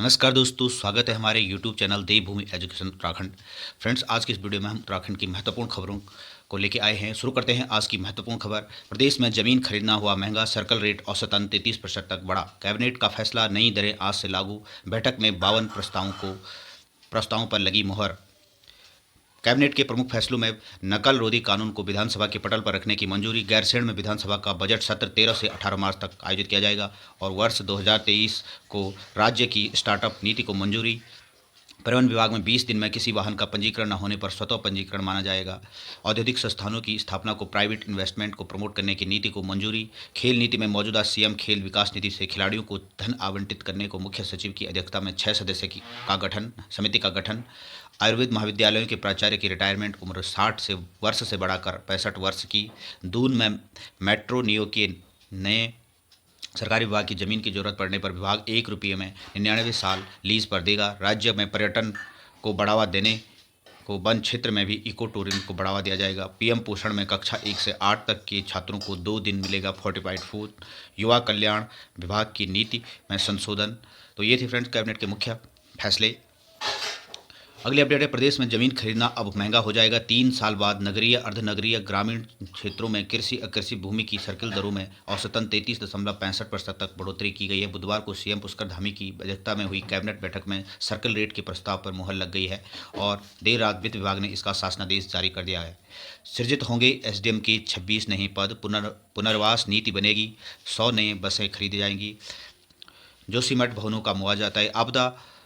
नमस्कार दोस्तों, स्वागत है हमारे YouTube चैनल देवभूमि एजुकेशन उत्तराखंड। फ्रेंड्स, आज की इस वीडियो में हम उत्तराखंड की महत्वपूर्ण खबरों को लेके आए हैं। शुरू करते हैं आज की महत्वपूर्ण खबर। प्रदेश में जमीन खरीदना हुआ महंगा, सर्कल रेट औसतन 33% तक बढ़ा। कैबिनेट का फैसला, नई दरें आज से लागू। बैठक में 52 प्रस्तावों पर लगी मुहर। कैबिनेट के प्रमुख फैसलों में नकल रोधी कानून को विधानसभा के पटल पर रखने की मंजूरी। गैरसैंण में विधानसभा का बजट सत्र 13 से 18 मार्च तक आयोजित किया जाएगा। और वर्ष 2023 को राज्य की स्टार्टअप नीति को मंजूरी। परिवहन विभाग में 20 दिन में किसी वाहन का पंजीकरण न होने पर स्वतः पंजीकरण माना जाएगा। औद्योगिक संस्थानों की स्थापना को, प्राइवेट इन्वेस्टमेंट को प्रमोट करने की नीति को मंजूरी। खेल नीति में मौजूदा सीएम खेल विकास निधि से खिलाड़ियों को धन आवंटित करने को मुख्य सचिव की अध्यक्षता में 6 सदस्य की समिति का गठन। आयुर्वेद महाविद्यालयों के प्राचार्य की रिटायरमेंट उम्र 60 वर्ष से बढ़ाकर 65 वर्ष की। दून में मेट्रो नियो के नए सरकारी विभाग की जमीन की जरूरत पड़ने पर विभाग ₹1 में 99 साल लीज पर देगा। राज्य में पर्यटन को बढ़ावा देने को वन क्षेत्र में भी इको टूरिज्म को बढ़ावा दिया जाएगा। पीएम पोषण में कक्षा 1 से 8 तक के छात्रों को 2 दिन मिलेगा फोर्टिफाइड फूड। युवा कल्याण विभाग की नीति में संशोधन। तो ये थे फ्रेंड्स कैबिनेट के मुख्य फैसले। अगली अपडेट है, प्रदेश में जमीन खरीदना अब महंगा हो जाएगा। 3 साल बाद नगरीय, अर्धनगरीय, ग्रामीण क्षेत्रों में कृषि अकृषि भूमि की सर्किल दरों में औसतन 33.65% तक बढ़ोतरी की गई है। बुधवार को सीएम पुष्कर धामी की अध्यक्षता में हुई कैबिनेट बैठक में सर्किल रेट के प्रस्ताव पर मुहर लग गई है और देर रात वित्त विभाग ने इसका शासनादेश जारी कर दिया है। सृजित होंगे एसडीएम के 26 नए पद। पुनर्वास नीति बनेगी। 100 नए बसें खरीदी जाएंगी। जोशीमठ भवनों का मुआवजा तय।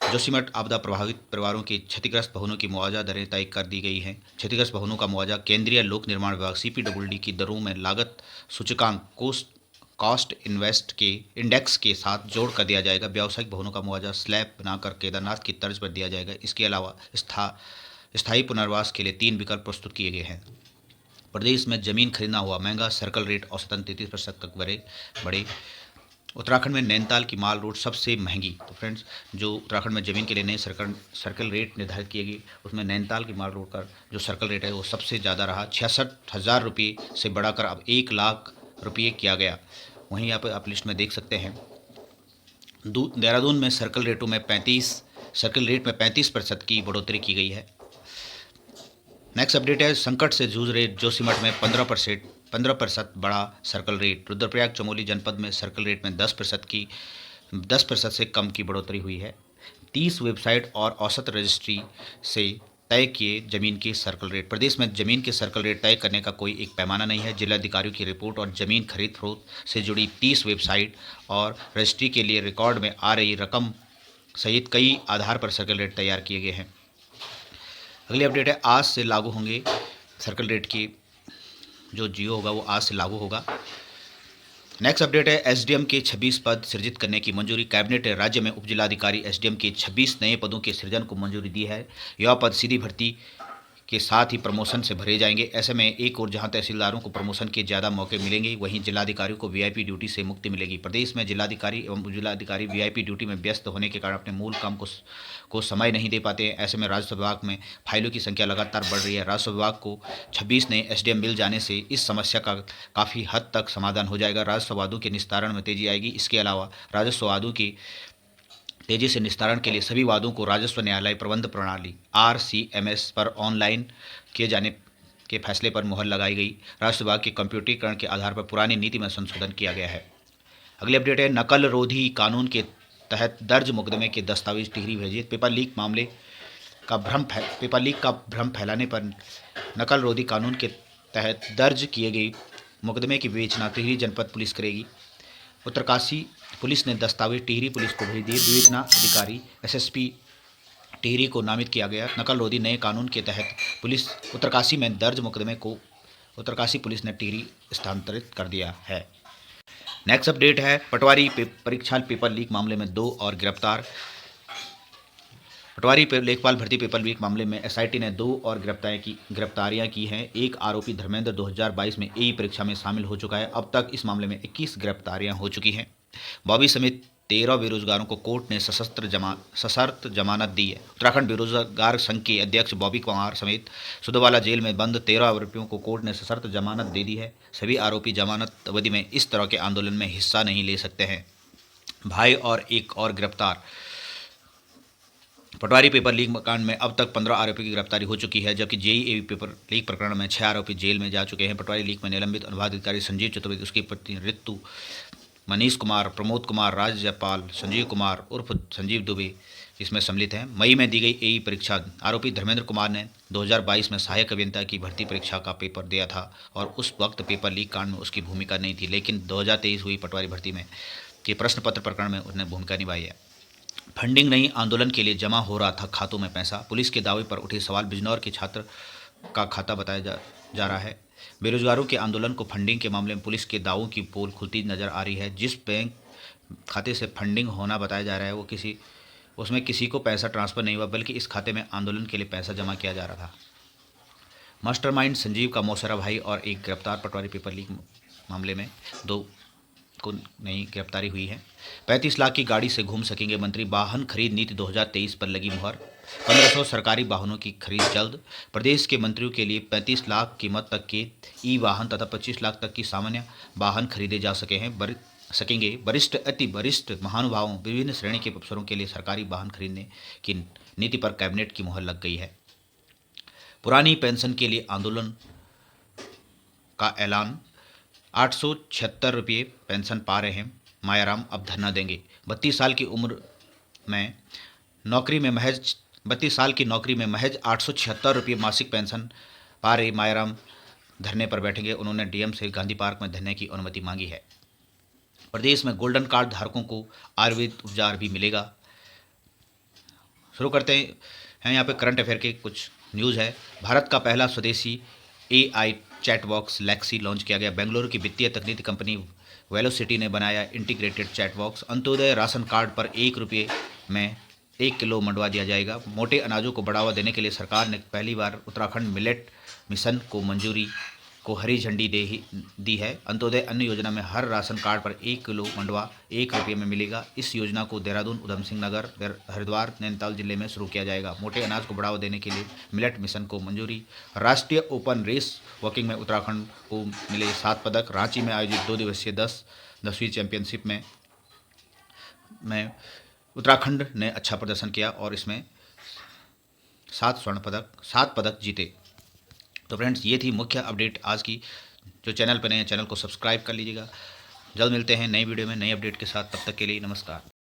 जोशीमठ आपदा प्रभावित परिवारों के क्षतिग्रस्त भवनों की मुआवजा दरें तय कर दी गई हैं। क्षतिग्रस्त भवनों का मुआवजा केंद्रीय लोक निर्माण विभाग सीपीडब्ल्यूडी की दरों में लागत सूचकांक कॉस्ट इंडेक्स के साथ जोड़ कर दिया जाएगा। व्यावसायिक भवनों का मुआवजा स्लैब बनाकर केदारनाथ की तर्ज पर दिया जाएगा। इसके अलावा स्थायी पुनर्वास के लिए 3 विकल्प प्रस्तुत किए गए हैं। प्रदेश में जमीन खरीदना हुआ महंगा, सर्कल रेट औसतन 33% तक बढ़े। उत्तराखंड में नैनीताल की माल रोड सबसे महंगी। तो फ्रेंड्स, जो उत्तराखंड में ज़मीन के लिए नए सर्कल रेट निर्धारित किए गए, उसमें नैनीताल की माल रोड का जो सर्कल रेट है वो सबसे ज़्यादा रहा। 66,000 रुपये से बढ़ाकर अब 1 लाख रुपये किया गया। वहीं यहाँ पर आप लिस्ट में देख सकते हैं, देहरादून में सर्कल रेट में 35% की बढ़ोतरी की गई है। नेक्स्ट अपडेट है, संकट से जूझ रहे जोशीमठ में 15% बढ़ा सर्कल रेट। रुद्रप्रयाग चमोली जनपद में सर्कल रेट में 10% से कम की बढ़ोतरी हुई है। 30 वेबसाइट और औसत रजिस्ट्री से तय किए जमीन के सर्कल रेट। प्रदेश में जमीन के सर्कल रेट तय करने का कोई एक पैमाना नहीं है। जिलाधिकारियों की रिपोर्ट और जमीन खरीद फरोख्त से जुड़ी 30 वेबसाइट और रजिस्ट्री के लिए रिकॉर्ड में आ रही रकम सहित कई आधार पर सर्कल रेट तैयार किए गए हैं। अगली अपडेट है, आज से लागू होंगे सर्कल रेट की जो जियो होगा वो आज से लागू होगा। नेक्स्ट अपडेट है, एसडीएम के 26 पद सृजित करने की मंजूरी। कैबिनेट ने राज्य में उपजिलाधिकारी एसडीएम के 26 नए पदों के सृजन को मंजूरी दी है। यह पद सीधी भर्ती के साथ ही प्रमोशन से भरे जाएंगे। ऐसे में एक और जहां तहसीलदारों को प्रमोशन के ज़्यादा मौके मिलेंगे, वहीं जिलाधिकारियों को वीआईपी ड्यूटी से मुक्ति मिलेगी। प्रदेश में जिलाधिकारी एवं उपजिलाधिकारी वीआईपी ड्यूटी में व्यस्त होने के कारण अपने मूल काम को समय नहीं दे पाते हैं। ऐसे में राजस्व विभाग में फाइलों की संख्या लगातार बढ़ रही है। राजस्व विभाग को 26 नए एसडीएम मिल जाने से इस समस्या का काफ़ी हद तक समाधान हो जाएगा। राजस्व वादों के निस्तारण में तेजी आएगी। इसके अलावा राजस्व वादों की तेजी से निस्तारण के लिए सभी वादों को राजस्व न्यायालय प्रबंध प्रणाली आरसीएमएस पर ऑनलाइन किए जाने के फैसले पर मुहर लगाई गई। राजस्व विभाग के कंप्यूटरीकरण के आधार पर पुरानी नीति में संशोधन किया गया है। अगली अपडेट है, नकल रोधी कानून के तहत दर्ज मुकदमे के दस्तावेज टिहरी भेजिए। पेपर लीक का भ्रम फैलाने पर नकल रोधी कानून के तहत दर्ज किए गए मुकदमे की विवेचना टिहरी जनपद पुलिस करेगी। उत्तरकाशी पुलिस ने दस्तावेज टिहरी पुलिस को भेज दिए। विवेचना अधिकारी एसएसपी टिहरी को नामित किया गया। नकल रोधी नए कानून के तहत उत्तरकाशी में दर्ज मुकदमे को उत्तरकाशी पुलिस ने टिहरी स्थानांतरित कर दिया है। नेक्स्ट अपडेट है, पटवारी परीक्षा पेपर लीक मामले में 2 और गिरफ्तार। पटवारी लेखपाल भर्ती पेपर लीक मामले में एसआईटी ने 2 और गिरफ्तारियां की हैं। एक आरोपी धर्मेंद्र 2022 में एई परीक्षा में शामिल हो चुका है। अब तक इस मामले में 21 गिरफ्तारियां हो चुकी हैं। बॉबी समेत 13 बेरोजगारों को कोर्ट ने सशर्त जमानत दी है। उत्तराखंड बेरोजगार संघ के अध्यक्ष बॉबी कुमार समेत सुधवाला जेल में बंद 13 आरोपियों को कोर्ट ने सशर्त जमानत दे दी है। सभी आरोपी जमानत अवधि में इस तरह के आंदोलन में हिस्सा नहीं ले सकते हैं। भाई और एक और गिरफ्तार। पटवारी पेपर लीक कांड में अब तक 15 आरोपी की गिरफ्तारी हो चुकी है, जबकि जेईई पेपर लीक प्रकरण में 6 आरोपी जेल में जा चुके हैं। पटवारी लीक में निलंबित अनुभाग अधिकारी संजीव चतुर्वेदी, उसकी पत्नी रितु, मनीष कुमार, प्रमोद कुमार, राज्यपाल संजीव कुमार उर्फ संजीव दुबे इसमें सम्मिलित हैं। मई में दी गई एई परीक्षा आरोपी धर्मेंद्र कुमार ने 2022 में सहायक अभियंता की भर्ती परीक्षा का पेपर दिया था और उस वक्त पेपर लीक कांड में उसकी भूमिका नहीं थी, लेकिन 2023 हुई पटवारी भर्ती में के प्रश्न पत्र प्रकरण में उसने भूमिका निभाई है। फंडिंग नहीं, आंदोलन के लिए जमा हो रहा था खातों में पैसा। पुलिस के दावे पर उठे सवाल, बिजनौर के छात्र का खाता बताया जा रहा है। बेरोजगारों के आंदोलन को फंडिंग के मामले में पुलिस के दावों की पोल खुलती नजर आ रही है। जिस बैंक खाते से फंडिंग होना बताया जा रहा है वो उसमें किसी को पैसा ट्रांसफर नहीं हुआ, बल्कि इस खाते में आंदोलन के लिए पैसा जमा किया जा रहा था। मास्टरमाइंड संजीव का मौसेरा भाई और एक गिरफ्तार। पटवारी पेपर लीक मामले में 2 को नई गिरफ्तारी हुई है। 35 लाख की गाड़ी से घूम सकेंगे मंत्री। वाहन खरीद नीति 2023 पर लगी मुहर। 1500 सरकारी वाहनों की खरीद जल्द। प्रदेश के मंत्रियों के लिए 35 लाख कीमत तक के ई वाहन तथा 25 लाख तक की सामान्य वाहन खरीदे जा सकेंगे। वरिष्ठ अति वरिष्ठ महानुभावों, विभिन्न श्रेणी के अफसरों के लिए सरकारी वाहन खरीदने की नीति पर कैबिनेट की मुहर लग गई है। पुरानी पेंशन के लिए आंदोलन का ऐलान। 876 रुपये पेंशन पा रहे हैं मायाराम, अब धरना देंगे। 32 साल की नौकरी में महज 876 रुपये मासिक पेंशन पा रहे मायाराम धरने पर बैठेंगे। उन्होंने डीएम से गांधी पार्क में धरने की अनुमति मांगी है। प्रदेश में गोल्डन कार्ड धारकों को आयुर्वेद उपचार भी मिलेगा। शुरू करते हैं यहाँ पे करंट अफेयर के कुछ न्यूज़ है। भारत का पहला स्वदेशी AI chat box Lexi launch किया गया। बेंगलुरु की वित्तीय तकनीकी कंपनी वेलोसिटी ने बनाया integrated chat box. Antyodaya ration card पर 1 रुपये में 1 किलो मंडवा दिया जाएगा। मोटे अनाजों को बढ़ावा देने के लिए सरकार ने पहली बार उत्तराखंड मिलेट मिशन को हरी झंडी दी है। अंत्योदय अन्न योजना में हर राशन कार्ड पर 1 किलो मंडवा 1 रुपये में मिलेगा। इस योजना को देहरादून, उधम सिंह नगर, हरिद्वार, नैनीताल जिले में शुरू किया जाएगा। मोटे अनाज को बढ़ावा देने के लिए मिलेट मिशन को मंजूरी। राष्ट्रीय ओपन रेस वॉकिंग में उत्तराखंड को मिले 7 पदक। रांची में आयोजित 2 दिवसीय 10वीं चैंपियनशिप में उत्तराखंड ने अच्छा प्रदर्शन किया और इसमें 7 पदक जीते। तो फ्रेंड्स, ये थी मुख्य अपडेट आज की। जो चैनल पर नए हैं, चैनल को सब्सक्राइब कर लीजिएगा। जल्द मिलते हैं नई वीडियो में नई अपडेट के साथ। तब तक के लिए नमस्कार।